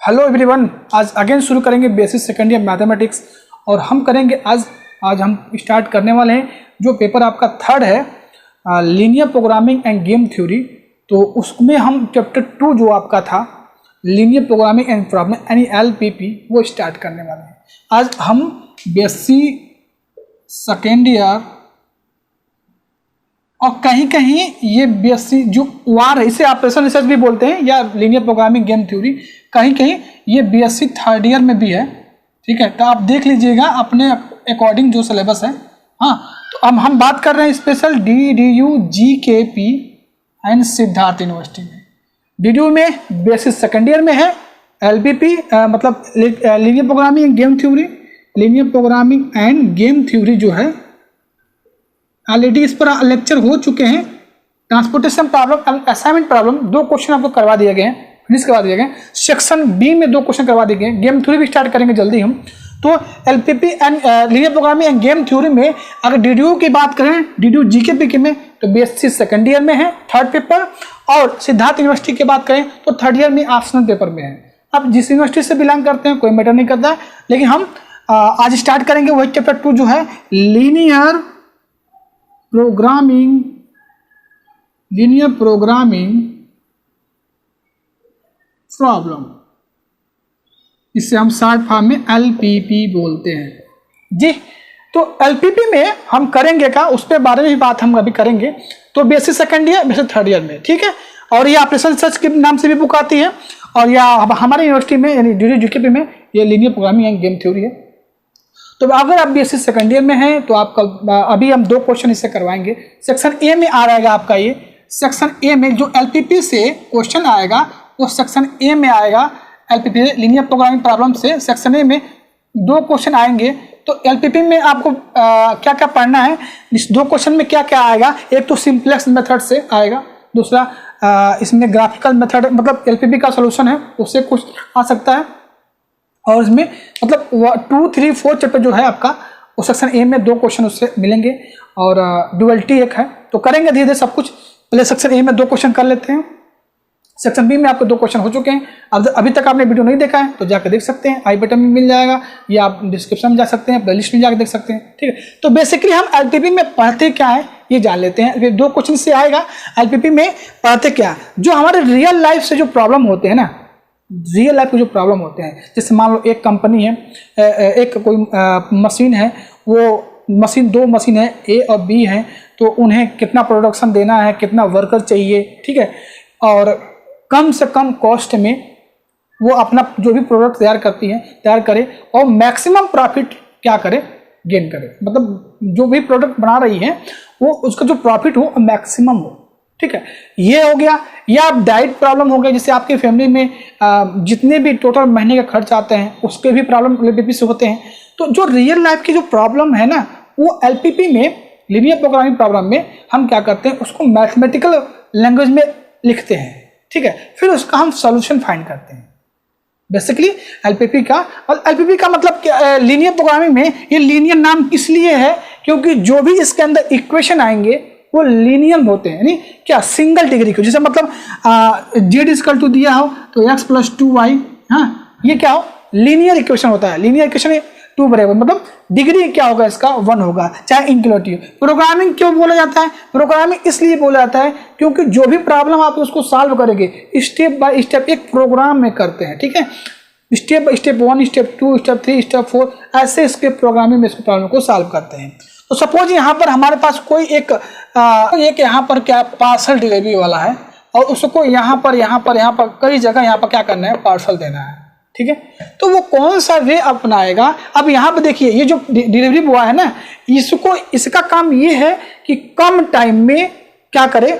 Hello everyone, आज again शुरू करेंगे बेसिक सेकेंड ईयर मैथमेटिक्स। और हम करेंगे आज हम स्टार्ट करने वाले हैं जो पेपर आपका थर्ड है, linear programming end game theory. तो उसमें हम चैप्टर 2 जो आपका था लीनियर प्रोग्रामिंग एंड प्रॉब्लम यानी LPP वो स्टार्ट करने वाले हैं। आज हम बेसिक सेकेंड ईयर और कहीं कहीं ये बेसिक जो वार है इसे ऑपरेशन रिसर्च भी बोलते हैं या लीनियर प्रोग्रामिंग गेम थ्योरी, कहीं कहीं ये बेसिक थर्ड ईयर में भी है। ठीक है, तो आप देख लीजिएगा अपने अकॉर्डिंग जो सिलेबस है। हाँ, तो अब हम बात कर रहे हैं special DDU GKP and Siddharth university में। DDU में बेसिक सेकेंड ईयर में है, LPP मतलब linear programming end game theory. Linear programming end game theory जो है ऑलरेडी इस पर लेक्चर हो चुके हैं। Transportation problem and assignment problem 2 question आपको करवा दिए गए हैं, फिनिश करवा दिए गए। सेक्शन B में 2 क्वेश्चन करवा दिए गए। गेम थ्योरी भी स्टार्ट करेंगे जल्दी हम। तो LPP and linear programming end game theory में अगर DDU की बात करें, DDU GKP में तो बेसिक सेकेंड ईयर में है थर्ड पेपर, और सिद्धार्थ यूनिवर्सिटी की बात करें तो थर्ड ईयर में ऑप्शनल पेपर में है। अब जिस यूनिवर्सिटी से बिलोंग करते हैं कोई मैटर नहीं करता, लेकिन हम आज स्टार्ट करेंगे वही चैप्टर 2 जो है लीनियर प्रोग्रामिंग प्रॉब्लम। इसे हम शॉर्ट फॉर्म में LPP बोलते हैं जी। तो LPP में हम करेंगे का उस पर बारे में भी बात हम अभी करेंगे। तो basic second year basic third year में, ठीक है। और ये ऑपरेशन रिसर्च के नाम से भी बुक आती है, और या हमारे यूनिवर्सिटी में यानी DDU GKP में ये linear programming end game theory है। तो अगर आप बेसिक सेकेंड ईयर में हैं तो आपका अभी हम 2 क्वेश्चन इससे करवाएंगे। सेक्शन A में आ रहेगा आपका, ये सेक्शन A में जो LPP से क्वेश्चन आएगा वो सेक्शन A में आएगा। LPP लीनियर प्रोग्रामिंग प्रॉब्लम से सेक्शन A में 2 क्वेश्चन आएंगे। तो LPP में आपको क्या क्या पढ़ना है, इस 2 क्वेश्चन में क्या क्या आएगा। एक तो सिंपलेक्स मेथड से आएगा, दूसरा इसमें ग्राफिकल मेथड मतलब LPP का सोल्यूशन है उससे कुछ आ सकता है। और इसमें मतलब 2, 3, 4 चैप्टर जो है आपका उस सेक्शन A में 2 क्वेश्चन उससे मिलेंगे, और ड्युअलिटी एक है। तो करेंगे धीरे धीरे सब कुछ। पहले सेक्शन A में 2 क्वेश्चन कर लेते हैं। सेक्शन B में आपके 2 क्वेश्चन हो चुके हैं। अब अभी तक आपने वीडियो नहीं देखा है तो जाकर देख सकते हैं, आई बटन में मिल जाएगा, या आप डिस्क्रिप्शन में जा सकते हैं, प्लेलिस्ट में जाकर देख सकते हैं। ठीक है, तो बेसिकली हम LPP में पढ़ते क्या है ये जान लेते हैं। 2 क्वेश्चन से आएगा LPP में पढ़ते क्या है। जो हमारे रियल लाइफ से जो प्रॉब्लम होते हैं ना, रियल लाइफ के जो प्रॉब्लम होते हैं, जैसे मान लो एक कंपनी है, एक कोई मशीन है, वो मशीन 2 मशीन है A और B है, तो उन्हें कितना प्रोडक्शन देना है, कितना वर्कर चाहिए, ठीक है, और कम से कम कॉस्ट में वो अपना जो भी प्रोडक्ट तैयार करे और मैक्सिमम प्रॉफिट क्या करे, गेन करे। मतलब जो भी प्रोडक्ट बना रही है वो उसका जो प्रॉफिट हो मैक्सिमम हो। ठीक है, ये हो गया। या आप डाइट प्रॉब्लम हो गया, जैसे आपकी फैमिली में जितने भी टोटल महीने के खर्च आते हैं उसके भी प्रॉब्लम LPP से होते हैं। तो जो रियल लाइफ की जो प्रॉब्लम है ना, वो LPP में लीनियर प्रोग्रामिंग प्रॉब्लम में हम क्या करते हैं, उसको मैथमेटिकल लैंग्वेज में लिखते हैं। ठीक है, फिर उसका हम सॉल्यूशन फाइंड करते हैं बेसिकली LPP का। और LPP का मतलब लीनियर प्रोग्रामिंग में ये लीनियर नाम इसलिए है क्योंकि जो भी इसके अंदर इक्वेशन आएंगे वो लीनियर होते हैं, यानी क्या सिंगल डिग्री को। जैसे मतलब Z दिया हो तो x + 2y, हाँ, ये क्या हो, लीनियर इक्वेशन होता है। लीनियर इक्वेशन 2 बराबर मतलब डिग्री क्या होगा इसका 1 होगा, चाहे इनक्लूटिव। प्रोग्रामिंग क्यों बोला जाता है, प्रोग्रामिंग इसलिए बोला जाता है क्योंकि जो भी प्रॉब्लम आप उसको सॉल्व करेंगे स्टेप बाय स्टेप एक प्रोग्राम में करते हैं। ठीक है, step by step 1, step 2, step 3, step 4 ऐसे इसके प्रोग्रामिंग में इस प्रॉब्लम को सॉल्व करते हैं। तो सपोज यहाँ पर हमारे पास कोई एक यहाँ पर क्या पार्सल डिलीवरी वाला है, और उसको यहाँ पर कई जगह यहाँ पर क्या करना है, पार्सल देना है। ठीक है, तो वो कौन सा वे अपनाएगा। अब यहाँ पर देखिए, ये जो डिलीवरी बॉय है ना, इसका काम ये है कि कम टाइम में क्या करे,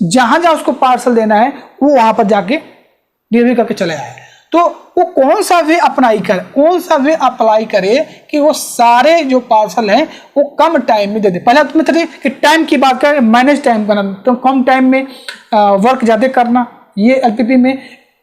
जहां उसको पार्सल देना है वो वहां पर जाके डिलीवरी करके चले आए। तो वो कौन सा वे अप्लाई करे कि वो सारे जो पार्सल हैं वो कम टाइम में दे दे। पहले तो मतलब कि टाइम की बात करें, मैनेज टाइम करना, तो कम टाइम में वर्क ज़्यादा करना, ये LPP में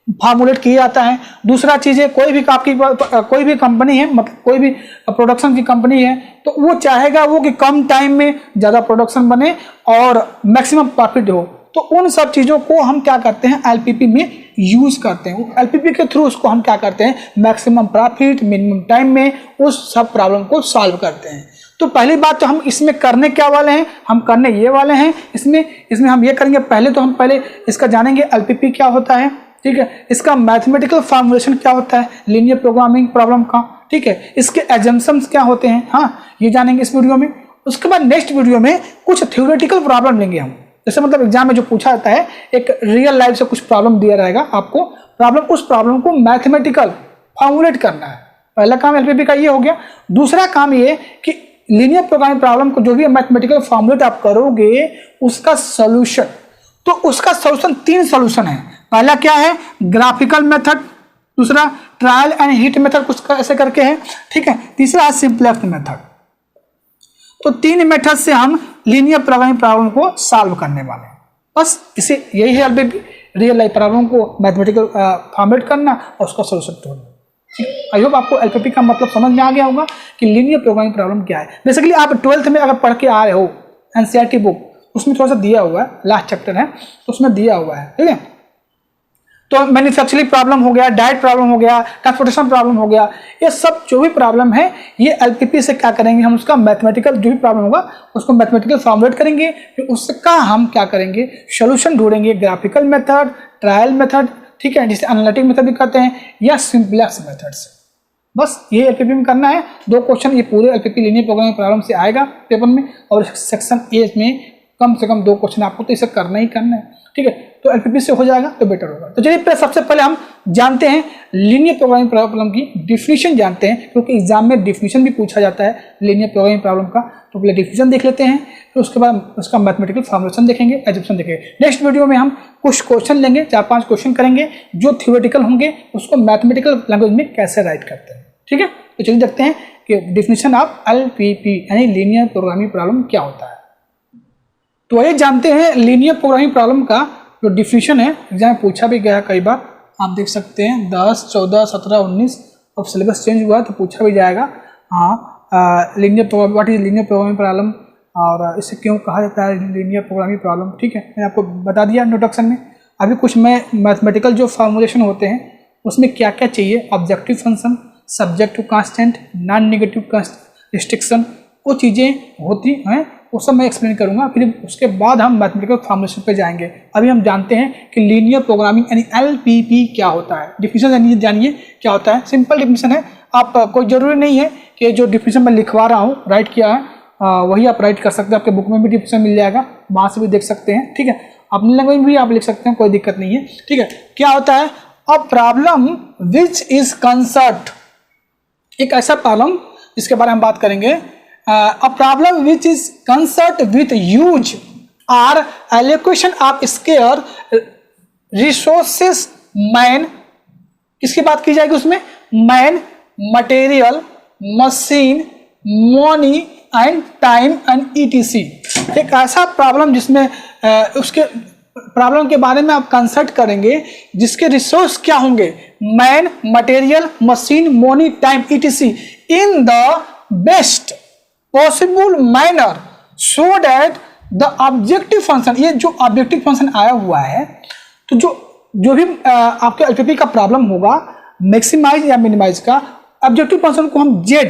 फार्मूलेट किया जाता है। दूसरा चीज़ है, कोई भी कंपनी है, मतलब कोई भी प्रोडक्शन की कंपनी है, तो वो चाहेगा वो कि कम टाइम में ज़्यादा प्रोडक्शन बने और मैक्सिमम प्रॉफिट हो। तो उन सब चीज़ों को हम क्या करते हैं LPP में यूज करते हैं, एलपीपी के थ्रू उसको हम क्या करते हैं, मैक्सिमम प्रॉफिट मिनिमम टाइम में उस सब प्रॉब्लम को सॉल्व करते हैं। तो पहली बात तो हम इसमें करने क्या वाले हैं, हम करने ये वाले हैं, इसमें हम ये करेंगे, पहले तो हम पहले इसका जानेंगे एलपीपी क्या होता है, ठीक है, इसका मैथमेटिकल फॉर्मुलेशन क्या होता है लीनियर प्रोग्रामिंग प्रॉब्लम का, ठीक है, इसके एजम्पशंस क्या होते हैं, हाँ ये जानेंगे इस वीडियो में। उसके बाद नेक्स्ट वीडियो में कुछ थ्योरेटिकल प्रॉब्लम लेंगे हम, जैसे मतलब एग्जाम में जो पूछा जाता है, एक रियल लाइफ से कुछ प्रॉब्लम दिया रहेगा आपको, उस प्रॉब्लम को मैथमेटिकल फॉर्मुलेट करना है। पहला काम एलपीपी का ये हो गया। दूसरा काम ये कि लीनियर प्रोग्रामिंग प्रॉब्लम को जो भी मैथमेटिकल फॉर्मुलेट आप करोगे उसका सोल्यूशन, तो उसका सोल्यूशन 3 सोल्यूशन है। पहला क्या है, ग्राफिकल मेथड, दूसरा ट्रायल एंड हिट मेथड कुछ ऐसे करके है, ठीक है, तीसरा है सिंपलेक्स मेथड। तो 3 मेथड से हम लीनियर प्रोग्रामिंग प्रॉब्लम को सॉल्व करने वाले हैं। बस इसे यही है एलपीपी, रियल लाइफ प्रॉब्लम को मैथमेटिकल फॉर्मेट करना और उसका सोल्यूशन ढूंढना। आई होप आपको एलपीपी का मतलब समझ में आ गया होगा कि लीनियर प्रोग्रामिंग प्रॉब्लम क्या है। बेसिकली आप 12th में अगर पढ़ के आ रहे हो एनसीईआरटी बुक, उसमें थोड़ा सा दिया हुआ है, लास्ट चैप्टर है तो उसमें दिया हुआ है, ठीक है। तो मैन्युफैक्चरिंग प्रॉब्लम हो गया, डाइट प्रॉब्लम हो गया, ट्रांसपोर्टेशन प्रॉब्लम हो गया, ये सब जो भी प्रॉब्लम है ये एलपीपी से क्या करेंगे, हम उसका मैथमेटिकल जो भी प्रॉब्लम होगा उसको मैथमेटिकल फॉर्मुलेट करेंगे, फिर उसका हम क्या करेंगे, सोल्यूशन ढूंढेंगे, ग्राफिकल मेथड, ट्रायल मेथड, ठीक है, जिसे एनालिटिक मेथड भी कहते हैं, या सिंपलेक्स मेथड से। बस ये एलपीपी में करना है। 2 क्वेश्चन ये पूरे एलपीपी लीनियर प्रोग्रामिंग प्रॉब्लम से आएगा पेपर में, और सेक्शन ए में कम से कम 2 क्वेश्चन आपको तो इसे करना ही करना है, ठीक है। तो एलपीपी से हो जाएगा तो बेटर होगा। तो चलिए सबसे पहले हम जानते हैं लीनियर प्रोग्रामिंग प्रॉब्लम की डिफिनीशन जानते हैं, क्योंकि एग्जाम में डिफिनीशन भी पूछा जाता है लीनियर प्रोग्रामिंग प्रॉब्लम का। तो पहले डिफिनीशन देख लेते हैं, फिर उसके बाद उसका मैथमेटिकल फॉर्मुलेशन देखेंगे, एजम्पशन देखेंगे। नेक्स्ट वीडियो में हम कुछ क्वेश्चन लेंगे, 4-5 क्वेश्चन करेंगे जो थ्योरेटिकल होंगे, उसको मैथमेटिकल लैंग्वेज में कैसे राइट करते हैं, ठीक है। तो चलिए देखते हैं कि डिफिनीशन ऑफ एलपीपी यानी लीनियर प्रोग्रामिंग प्रॉब्लम क्या होता है। तो ये जानते हैं लीनियर प्रोग्रामिंग प्रॉब्लम का जो डिफिनीशन है, एग्जाम में पूछा भी गया कई बार, आप देख सकते हैं 10, 14, 17, 19, अब सिलेबस चेंज हुआ तो पूछा भी जाएगा। हाँ, linear programming, what is linear programming problem और इसे क्यों कहा जाता है लीनियर प्रोग्रामिंग प्रॉब्लम, ठीक है, मैंने आपको बता दिया इंट्रोडक्शन में। अभी कुछ में मैथमेटिकल जो फॉर्मुलेशन होते हैं उसमें क्या क्या चाहिए, objective function, subjective constant, non negative restriction, वो चीज़ें होती हैं, वो सब मैं एक्सप्लेन करूंगा। फिर उसके बाद हम मैथमेटिकल फॉर्मुलेशन पे जाएंगे। अभी हम जानते हैं कि लीनियर प्रोग्रामिंग यानी एलपीपी क्या होता है। डिफिनीशन जानिए क्या होता है, सिंपल डिफिनीशन है, आप कोई जरूरी नहीं है कि जो डिफिनीशन मैं लिखवा रहा हूँ, राइट किया है, वही आप राइट कर सकते हैं। आपके बुक में भी डिफिनीशन मिल जाएगा, वहाँ से भी देख सकते हैं, ठीक है, अपनी लैंग्वेज में भी आप लिख सकते हैं, कोई दिक्कत नहीं है, ठीक है। क्या होता है, अ प्रॉब्लम विच इज कंसर्ट, एक ऐसा प्रॉब्लम जिसके बारे में हम बात करेंगे, a problem which is concerned with huge or allocation of scarce resources, man, किसकी बात की जाएगी उसमें, man, material, machine, money and time and etc. एक ऐसा प्रॉब्लम जिसमें उसके प्रॉब्लम के बारे में आप कंसल्ट करेंगे जिसके रिसोर्स क्या होंगे, man, material, machine, money, time, etc, in the best possible manner so that the objective function, ये जो ऑब्जेक्टिव फंक्शन आया हुआ है, तो जो भी आपके एलपीपी का प्रॉब्लम होगा मैक्सिमाइज या मिनिमाइज का, ऑब्जेक्टिव फंक्शन को हम z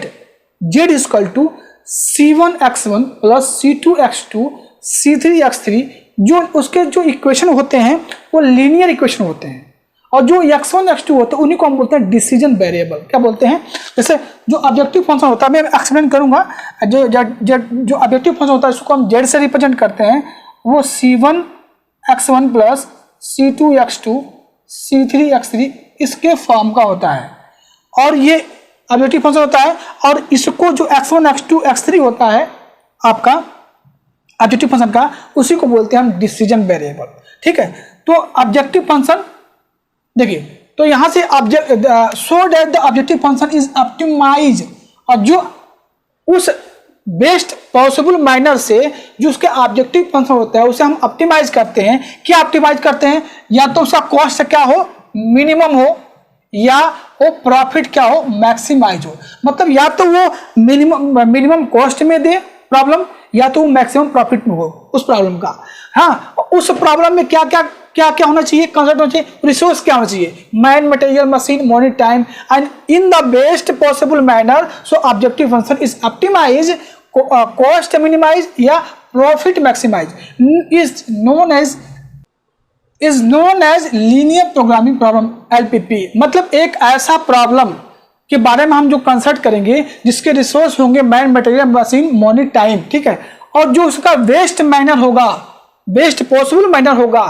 equal to c1x1 plus c2x2 c3x3, जो उसके जो इक्वेशन होते हैं वो लीनियर इक्वेशन होते हैं, और जो x1 x2 होते हैं उन्हीं को हम बोलते हैं डिसीजन वेरिएबल। क्या बोलते हैं, जैसे जो ऑब्जेक्टिव फंक्शन होता है, मैं एक्सप्लेन करूंगा, जो ऑब्जेक्टिव फंक्शन होता है उसको हम z से रिप्रेजेंट करते हैं, वो c1x1 प्लस c2x2 c3x3 इसके फॉर्म का होता है, और ये ऑब्जेक्टिव फंक्शन होता है। और इसको जो x1 x2 x3 होता है आपका ऑब्जेक्टिव फंक्शन का, उसी को बोलते हैं हम डिसीजन वेरिएबल, ठीक है। तो ऑब्जेक्टिव फंक्शन देखिए, तो यहां से so that the objective function is optimise, और जो उस बेस्ट पॉसिबल माइनर से जो उसके ऑब्जेक्टिव फंक्शन होता है उसे हम ऑप्टिमाइज करते हैं। क्या ऑप्टिमाइज करते हैं, या तो उसका कॉस्ट क्या हो, मिनिमम हो, या वो प्रॉफिट क्या हो, मैक्सिमाइज हो। मतलब या तो वो मिनिमम कॉस्ट में दे प्रॉब्लम, या तो मैक्सिमम प्रॉफिट में हो उस प्रॉब्लम का। हाँ, उस प्रॉब्लम में क्या क्या क्या क्या होना चाहिए, कंसेप्ट होना चाहिए, रिसोर्स क्या होना चाहिए, man, material, machine, money, time, and in the best possible manner so objective function is optimise, cost minimise या profit maximise, is known as linear programming problem LPP। मतलब एक ऐसा प्रॉब्लम के बारे में हम जो कंसल्ट करेंगे जिसके रिसोर्स होंगे man, material, machine, money, time, ठीक है, और जो उसका बेस्ट मैनर होगा, बेस्ट पॉसिबल मैनर होगा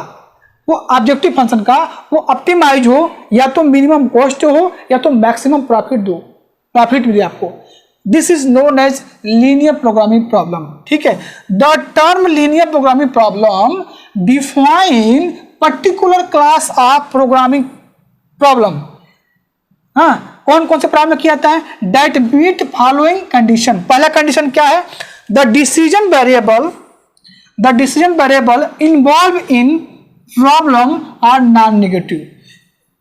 वो ऑब्जेक्टिव फंक्शन का, वो ऑप्टिमाइज हो, या तो मिनिमम कॉस्ट हो या तो मैक्सिमम प्रॉफिट मिले आपको। This is known as linear programming problem, ठीक है। The term linear programming problem define particular class of programming problem. हाँ, कौन कौन से प्रॉब्लम किया जाता है, दैट मीट फॉलोइंग कंडीशन। पहला कंडीशन क्या है, the decision variable involve in problem are non negative.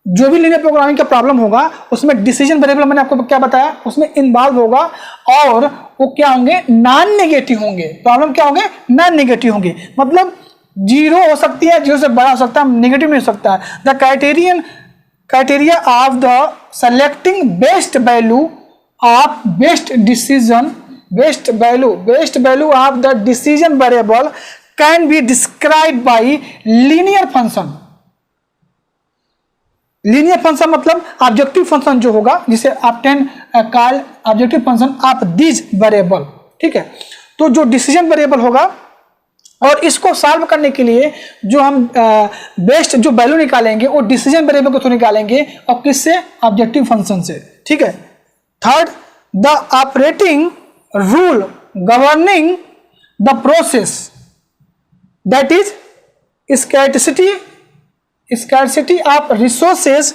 जो भी लीनियर प्रोग्रामिंग का प्रॉब्लम होगा उसमें डिसीजन वेरिएबल मैंने आपको क्या बताया, उसमें इन्वॉल्व होगा और वो क्या होंगे, नॉन नेगेटिव होंगे। प्रॉब्लम क्या होंगे, नॉन नेगेटिव होंगे, मतलब जीरो हो सकती है, जीरो से बड़ा हो सकता है, नेगेटिव नहीं हो सकता है। The criteria of the selecting best value of best value of the decision variable can be described by linear function। Linear function मतलब ऑब्जेक्टिव फंक्शन जो होगा, जिसे obtain call objective function of this variable, ठीक है। तो जो decision variable होगा और इसको सॉल्व करने के लिए जो हम बेस्ट जो वैल्यू निकालेंगे वो डिसीजन वेरिएबल को तो निकालेंगे, और किससे, ऑब्जेक्टिव फंक्शन से, ठीक है। Third, the operating rule governing the process that is scarcity of resources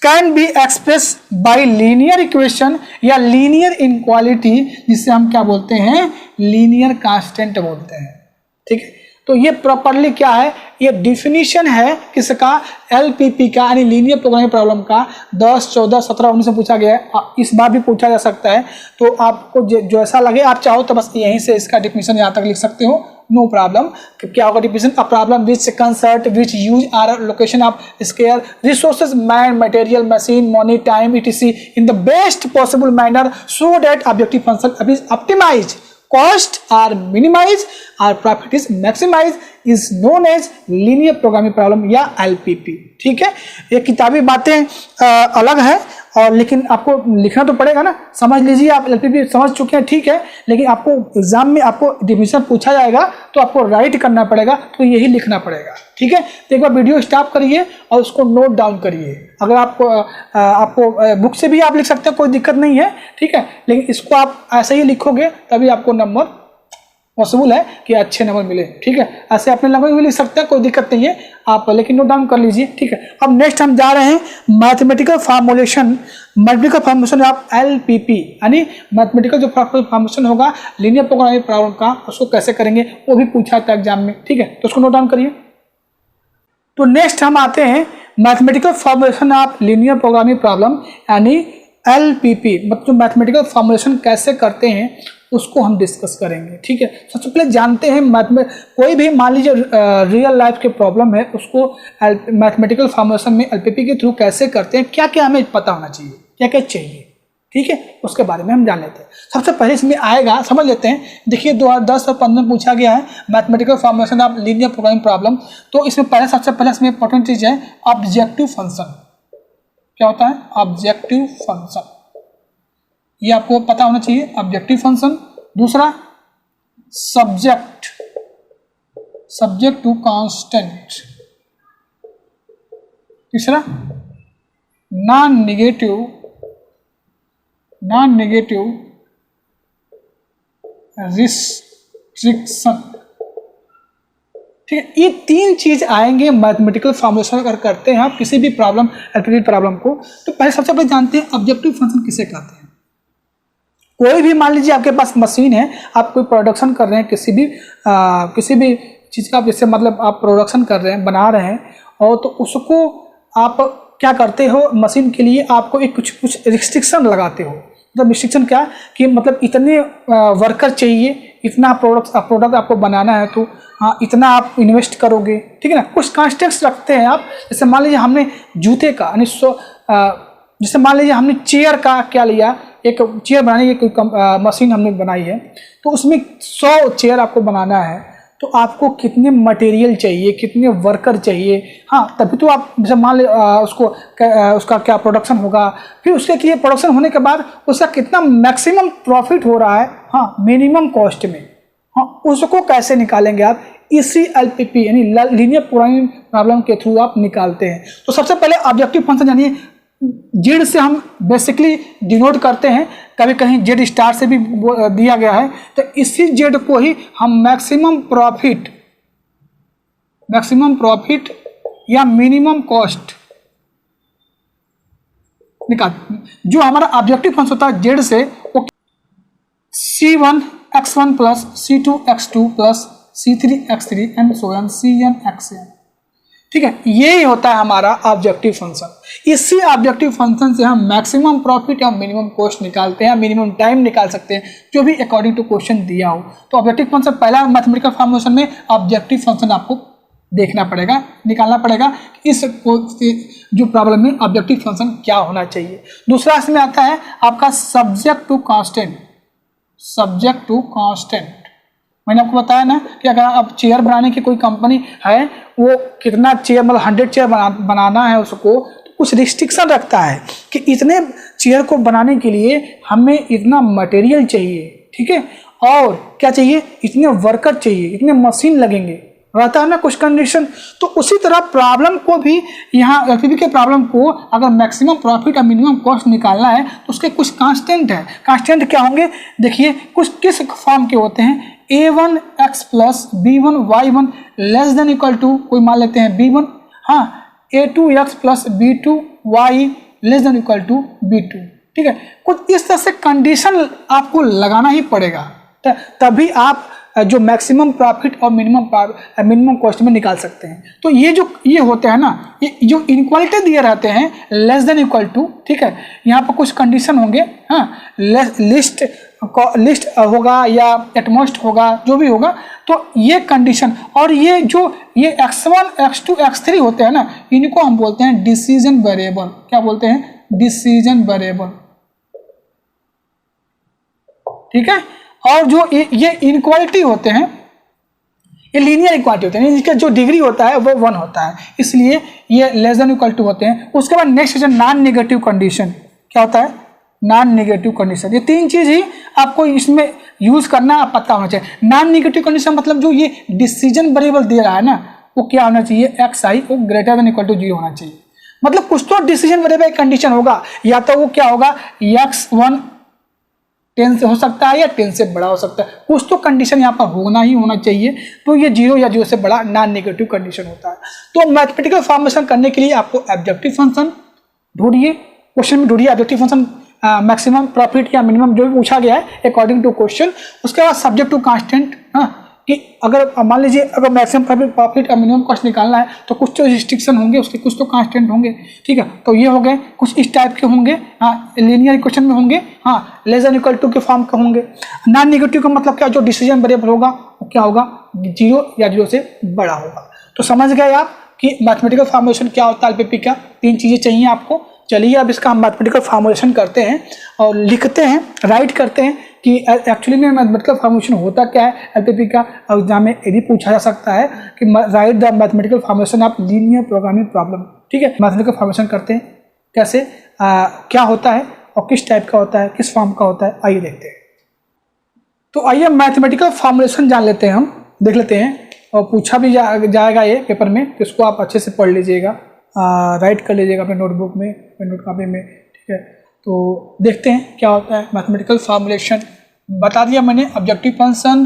can be expressed by linear equation या linear inequality, जिसे हम क्या बोलते हैं, linear constant बोलते हैं, ठीक है। तो ये प्रॉपरली क्या है, ये डिफिनीशन है किसका, LPP का, यानी लीनियर प्रोग्रामिंग प्रॉब्लम का। 10, 14, 17, 19 से पूछा गया है, इस बार भी पूछा जा सकता है। तो आपको जो ऐसा लगे, आप चाहो तो बस यहीं से इसका डिफिनीशन यहाँ तक लिख सकते हो, नो प्रॉब्लम। क्या होगा definition, a problem which concert which use allocation of scarce resources man, material, machine, money, time, etc in the best possible manner so that objective function is optimise, cost are minimized or profit is maximized is known as linear programming problem या LPP, ठीक है। ये किताबी बातें अलग है, और लेकिन आपको लिखना तो पड़ेगा ना। समझ लीजिए आप LPP समझ चुके हैं, ठीक है, लेकिन आपको एग्जाम में आपको डिफिनीशन पूछा जाएगा तो आपको राइट करना पड़ेगा, तो यही लिखना पड़ेगा, ठीक है। तो एक बार वीडियो स्टॉप करिए और उसको नोट डाउन करिए। अगर आपको बुक से भी आप लिख सकते हैं, कोई दिक्कत नहीं है, ठीक है, लेकिन इसको आप ऐसे ही लिखोगे तभी आपको नंबर पॉसिबल है कि अच्छे नंबर मिले, ठीक है। ऐसे अपने लैंग्वेज में लिख सकते हैं, कोई दिक्कत नहीं है, आप लेकिन नोट डाउन कर लीजिए, ठीक है। अब नेक्स्ट हम जा रहे हैं मैथमेटिकल फॉर्मुलेशन ऑफ LPP, यानी मैथमेटिकल जो फॉर्मुलेशन होगा लीनियर प्रोग्रामिंग प्रॉब्लम का, उसको कैसे करेंगे वो भी पूछा था एग्जाम में, ठीक है। तो उसको नोट डाउन करिए। तो नेक्स्ट हम आते हैं mathematical formulation of linear programming problem, यानी LPP, मतलब मैथमेटिकल फॉर्मुलेशन कैसे करते हैं उसको हम डिस्कस करेंगे, ठीक है। सबसे पहले जानते हैं कोई भी मान लीजिए रियल लाइफ के प्रॉब्लम है, उसको मैथमेटिकल फॉर्मुलेशन में LPP के थ्रू कैसे करते हैं, क्या क्या हमें पता होना चाहिए, क्या क्या चाहिए, ठीक है, उसके बारे में हम जान लेते हैं। सबसे पहले इसमें आएगा, समझ लेते हैं। देखिए 2010 और 2015 में पूछा गया है mathematical formulation of linear programming problem. तो इसमें सबसे पहले इसमें इंपॉर्टेंट चीज़ है ऑब्जेक्टिव फंक्शन। क्या होता है ऑब्जेक्टिव फंक्शन, ये आपको पता होना चाहिए, ऑब्जेक्टिव फंक्शन। दूसरा सब्जेक्ट टू कांस्टेंट। तीसरा नॉन नेगेटिव रिस्ट्रिक्शन, ठीक है। ये तीन चीज आएंगे मैथमेटिकल फॉर्मुलेशन अगर करते हैं आप किसी भी प्रॉब्लम, LPP प्रॉब्लम को। तो पहले सबसे पहले जानते हैं ऑब्जेक्टिव फंक्शन किसे कहते हैं। कोई भी मान लीजिए आपके पास मशीन है, आप कोई प्रोडक्शन कर रहे हैं किसी भी चीज़ का, जैसे मतलब आप प्रोडक्शन कर रहे हैं, बना रहे हैं, और तो उसको आप क्या करते हो, मशीन के लिए आपको एक कुछ रिस्ट्रिक्शन लगाते हो। मतलब रिस्ट्रिक्शन क्या कि मतलब इतने वर्कर चाहिए इतना प्रोडक्ट आपको बनाना है तो हाँ इतना आप इन्वेस्ट करोगे, ठीक है ना। कुछ कॉन्स्टेंट्स रखते हैं आप, जैसे मान लीजिए हमने जूते का यानी जैसे मान लीजिए हमने चेयर का क्या लिया, एक चेयर बनाने की कोई मशीन हमने बनाई है, तो उसमें 100 चेयर आपको बनाना है, तो आपको कितने मटेरियल चाहिए, कितने वर्कर चाहिए, हाँ तभी तो आप जैसे मान ली उसका क्या प्रोडक्शन होगा, फिर उसके लिए प्रोडक्शन होने के बाद उसका कितना मैक्सिमम प्रॉफिट हो रहा है, हाँ मिनिमम कॉस्ट में, हाँ उसको कैसे निकालेंगे आप, इसी एलपीपी यानी लीनियर प्रोग्रामिंग प्रॉब्लम के थ्रू आप निकालते हैं। तो सबसे पहले ऑब्जेक्टिव फंक्शन जानिए, जेड से हम बेसिकली डिनोट करते हैं, कभी कहीं जेड स्टार से भी दिया गया है, तो इसी जेड को ही हम मैक्सिमम प्रॉफिट या मिनिमम कॉस्ट निकाल, जो हमारा ऑब्जेक्टिव फंक्शन होता है जेड से, वो C1x1 plus C2x2 plus C3x3 and so on Cnxn, ठीक है, ये होता है हमारा ऑब्जेक्टिव फंक्शन। इसी ऑब्जेक्टिव फंक्शन से हम मैक्सिमम प्रॉफिट या मिनिमम कॉस्ट निकालते हैं, मिनिमम टाइम निकाल सकते हैं, जो भी अकॉर्डिंग टू क्वेश्चन दिया हो। तो ऑब्जेक्टिव फंक्शन पहला मैथमेटिकल फॉर्मुलेशन में ऑब्जेक्टिव फंक्शन आपको देखना पड़ेगा, निकालना पड़ेगा इस जो प्रॉब्लम में ऑब्जेक्टिव फंक्शन क्या होना चाहिए। दूसरा इसमें आता है आपका सब्जेक्ट टू कांस्टेंट। मैंने आपको बताया ना कि अगर आप चेयर बनाने की कोई कंपनी है, वो कितना चेयर मतलब 100 चेयर बनाना है उसको, तो कुछ रिस्ट्रिक्शन रखता है कि इतने चेयर को बनाने के लिए हमें इतना मटेरियल चाहिए, ठीक है, और क्या चाहिए, इतने वर्कर चाहिए, इतने मशीन लगेंगे, रहता है ना कुछ कंडीशन। तो उसी तरह प्रॉब्लम को भी यहाँ एलपीपी के प्रॉब्लम को अगर मैक्सिमम प्रॉफिट और मिनिमम कॉस्ट निकालना है तो उसके कुछ कांस्टेंट है। कांस्टेंट क्या होंगे, देखिए कुछ किस फॉर्म के होते हैं, a1x plus b1y1 less than equal to, कोई मान लेते हैं b1, हाँ a2x plus b2y less than equal to b2, ठीक है। कुछ इस तरह से कंडीशन आपको लगाना ही पड़ेगा, तभी आप जो मैक्सिमम प्रॉफिट और मिनिमम कॉस्ट में निकाल सकते हैं। तो ये होते हैं ना, ये जो इनक्वालिटी दिए रहते हैं लेस देन इक्वल टू, ठीक है, यहाँ पर कुछ कंडीशन होंगे, हाँ लिस्ट होगा या एटमोस्ट होगा, जो भी होगा, तो ये कंडीशन और ये x1 x2 x3 होते हैं ना, इनको हम बोलते हैं डिसीजन वेरिएबल। क्या बोलते हैं, डिसीजन वेरिएबल, ठीक है। और जो ये इनक्वालिटी होते हैं, ये लीनियर इक्वालिटी होते हैं, इसका जो डिग्री होता है वो 1 होता है, इसलिए ये लेस देन इक्वल टू होते हैं। उसके बाद नेक्स्ट है नॉन नेगेटिव कंडीशन। क्या होता है, नॉन नेगेटिव कंडीशन। ये 3 चीज ही आपको इसमें यूज करना पता होना चाहिए। नॉन नेगेटिव कंडीशन मतलब जो ये डिसीजन वेरिएबल दे रहा है ना, वो क्या होना चाहिए, xi वो ग्रेटर देन इक्वल टू 0 होना चाहिए। मतलब कुछ तो डिसीजन वेरिएबल कंडीशन होगा, या तो वो क्या होगा, x1 10 से हो सकता है या 10 से बड़ा हो सकता है, कुछ तो कंडीशन यहाँ पर होना ही होना चाहिए। तो ये 0 या 0 से बड़ा नॉन नेगेटिव कंडीशन होता है। तो मैथमेटिकल फॉर्मेशन करने के लिए आपको ऑब्जेक्टिव फंक्शन ढूंढिए, क्वेश्चन में ढूंढिए ऑब्जेक्टिव फंक्शन, मैक्सिमम प्रॉफिट या मिनिमम जो भी पूछा गया है अकॉर्डिंग टू क्वेश्चन। उसके बाद सब्जेक्ट टू कांस्टेंट, कि अगर मान लीजिए अगर मैक्सिमम प्रॉफिट और मिनिमम कॉस्ट निकालना है तो कुछ तो रिस्ट्रिक्शन होंगे, उसके कुछ तो कांस्टेंट होंगे, ठीक है। तो ये हो गए, कुछ इस टाइप के होंगे, हाँ लीनियर इक्वेशन में होंगे, हाँ लेस देन इक्वल टू के फॉर्म के होंगे। नॉन नेगेटिव का मतलब क्या, जो डिसीजन वेरिएबल होगा वो क्या होगा, 0 या 0 से बड़ा होगा। तो समझ गए आप कि मैथमेटिकल फॉर्मुलेशन क्या होता है एलपीपी का। 3 चीज़ें चाहिए आपको। चलिए अब इसका हम मैथमेटिकल फॉर्मुलेशन करते हैं और लिखते हैं, राइट करते हैं कि एक्चुअली में मैथमेटिकल फॉर्मुलेशन होता क्या है एलपीपी का। एग्जाम में ये भी पूछा जा सकता है कि right the mathematical formulation of linear programming problem, ठीक है। मैथमेटिकल फॉर्मुलेशन करते हैं कैसे, क्या होता है और किस टाइप का होता है, किस फॉर्म का होता है, आइए देखते हैं। तो आइए मैथमेटिकल फॉर्मुलेशन जान लेते हैं, हम देख लेते हैं, और पूछा भी जाएगा ये पेपर में, तो इसको आप अच्छे से पढ़ लीजिएगा, राइट कर लीजिएगा अपने नोटबुक में, नोट कॉपी में, ठीक है। तो देखते हैं क्या होता है मैथमेटिकल फॉर्मुलेशन। बता दिया मैंने, objective function,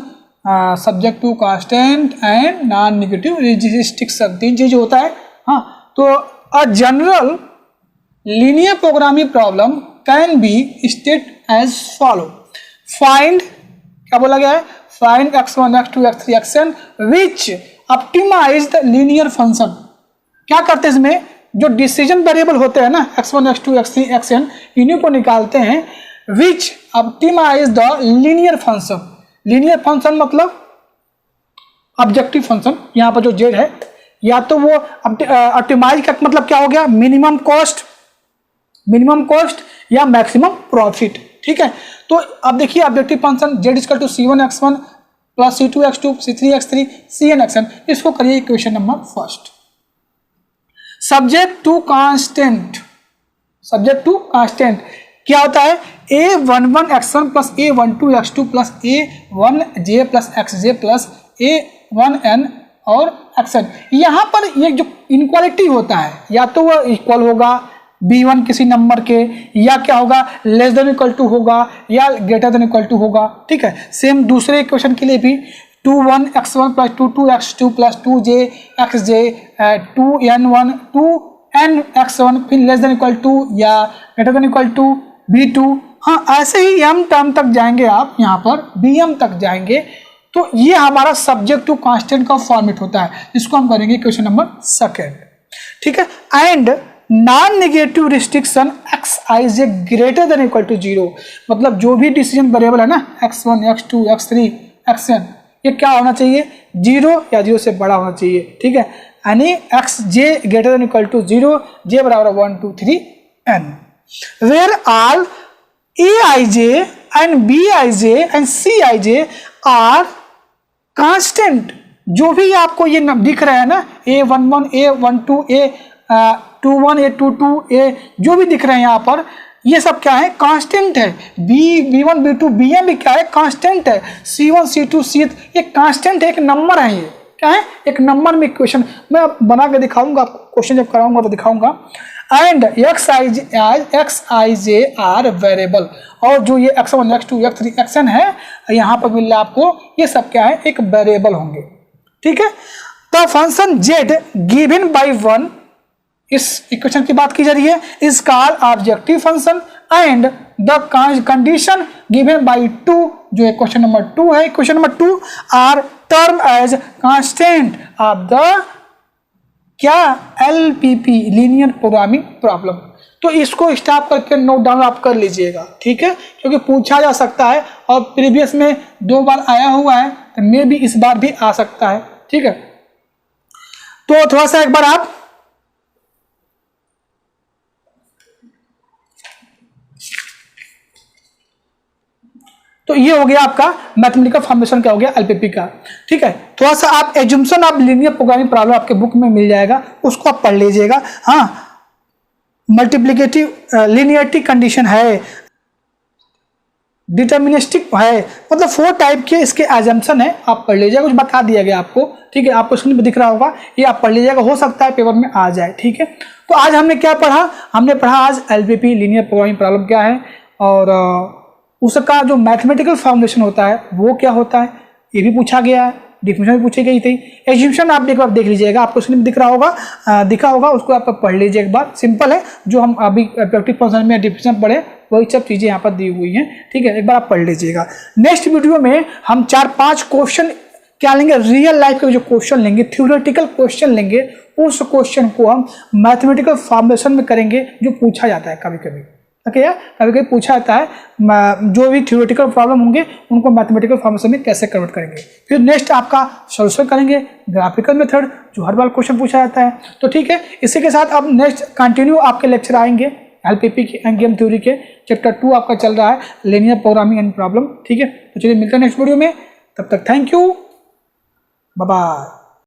subject to constant and non negative restriction, 3 चीज होता है, हाँ। तो a general linear programming problem can be state as follow. Find, क्या बोला गया है, find x1 x2 x3 xn which optimise the linear function. क्या करते हैं इसमें, जो डिसीजन वेरिएबल होते हैं ना x1 x2 x3 xn, इन्हीं को निकालते हैं, which optimise the linear function, linear function मतलब ऑब्जेक्टिव फंक्शन, यहाँ पर जो जेड है, या तो वो ऑप्टिमाइज का मतलब क्या हो गया, मिनिमम कॉस्ट या मैक्सिमम प्रॉफिट, ठीक है। तो अब देखिए objective function Z equal to C1x1 plus C2x2 C3x3 Cnxn, इसको करिए equation number first. Subject to constant क्या होता है, A11x1 plus A12x2 plus A1j plus xj plus A1n और xn। यहाँ पर ये जो इनक्वालिटी होता है, या तो वो इक्वल होगा b1 किसी नंबर के, या क्या होगा, लेस देन इक्वल टू होगा, या ग्रेटर देन इक्वल टू होगा, ठीक है। सेम दूसरे इक्वेशन के लिए भी 21x1 plus 22x2 plus 2jxj 2n1 2nx1 फिर लेस देन इक्वल टू या greater than equal to b2। हाँ, ऐसे ही m टर्म तक जाएंगे आप, यहाँ पर bm तक जाएंगे, तो ये हमारा सब्जेक्ट टू कांस्टेंट का फॉर्मेट होता है, इसको हम करेंगे क्वेश्चन नंबर सेकेंड, ठीक है। And non negative restriction xij greater than equal to 0, मतलब जो भी डिसीजन वेरिएबल है ना, x1 x2 x3 xn, ये क्या होना चाहिए, 0 या 0 से बड़ा होना चाहिए, ठीक है। यानी xj greater than equal to 0, j बराबर 1 2 3 n, where all aij and bij and cij are constant. जो भी आपको ये दिख रहा है ना, A11 A12 A21 A22 A जो भी दिख रहे हैं यहाँ पर, ये सब क्या है, कांस्टेंट है। B1 B2 Bm भी क्या है, कांस्टेंट है। C1 C2 C ये कांस्टेंट है, एक नंबर है, ये क्या है, एक नंबर में इक्वेशन मैं बना के दिखाऊंगा आपको, क्वेश्चन जब कराऊंगा तो दिखाऊंगा। एंड xij आर वेरिएबल, और जो ये x1 x2 x3 xn है यहाँ पर मिल रहा है आपको, ये सब क्या है, एक वेरिएबल होंगे, ठीक है। तो फंक्शन z गिवन बाय 1, इस इक्वेशन की बात की जा रही है, is called objective function, and the condition given by 2, जो क्वेश्चन नंबर 2 है, question number 2 are term as constant of the क्या, LPP लीनियर प्रोग्रामिंग प्रॉब्लम। तो इसको स्टॉप करके नोट डाउन आप कर लीजिएगा, ठीक है, क्योंकि पूछा जा सकता है, और प्रीवियस में 2 बार आया हुआ है, तो मे भी इस बार भी आ सकता है, ठीक है। तो थोड़ा सा एक बार आप तो ये हो गया आपका मैथमेटिकल फॉर्मेशन, क्या हो गया, LPP का, ठीक है। थोड़ा सा आप एज्यूम्पशन ऑफ लीनियर प्रोग्रामिंग प्रॉब्लम आपके बुक में मिल जाएगा, उसको आप पढ़ लीजिएगा। हाँ, मल्टीप्लिकेटिव लीनियरिटी कंडीशन है, डिटर्मिनिस्टिक है, मतलब 4 टाइप के इसके एजम्पशन है, आप पढ़ लीजिएगा, कुछ बता दिया गया आपको, ठीक है, आपको स्क्रीन पर दिख रहा होगा, ये आप पढ़ लीजिएगा, हो सकता है पेपर में आ जाए, ठीक है। तो आज हमने क्या पढ़ा, हमने पढ़ा आज LPP लीनियर प्रोग्रामिंग प्रॉब्लम क्या है, और उसका जो मैथमेटिकल फाउंडेशन होता है वो क्या होता है, ये भी पूछा गया है, डिफिनेशन भी पूछी गई थी। एज्यूम्पशन आप एक बार देख लीजिएगा, आपको स्क्रीन में दिखा होगा, उसको आप पढ़ लीजिए एक बार, सिंपल है, जो हम अभी प्रैक्टिस फंक्शन में डिफिनेशन पढ़े वही सब चीज़ें यहाँ पर दी हुई हैं, ठीक है, एक बार आप पढ़ लीजिएगा। नेक्स्ट वीडियो में हम 4-5 क्वेश्चन क्या लेंगे, रियल लाइफ के जो क्वेश्चन लेंगे, थ्योरेटिकल क्वेश्चन लेंगे, उस क्वेश्चन को हम मैथमेटिकल फॉर्मेशन में करेंगे, जो पूछा जाता है कभी कभी, ओके यार, कभी कभी पूछा जाता है, जो भी थ्योरेटिकल प्रॉब्लम होंगे उनको मैथमेटिकल फॉर्मेशन में कैसे कन्वर्ट करेंगे। फिर नेक्स्ट आपका सॉल्यूशन करेंगे ग्राफिकल मेथड, जो हर बार क्वेश्चन पूछा जाता है। तो ठीक है, इसी के साथ अब नेक्स्ट कंटिन्यू आपके लेक्चर आएंगे LPP की एंड गेम थ्योरी के, चैप्टर 2 आपका चल रहा है, लीनियर प्रोग्रामिंग एंड प्रॉब्लम, ठीक है। तो चलिए मिलते हैं नेक्स्ट वीडियो में, तब तक थैंक यू, बाय बाय।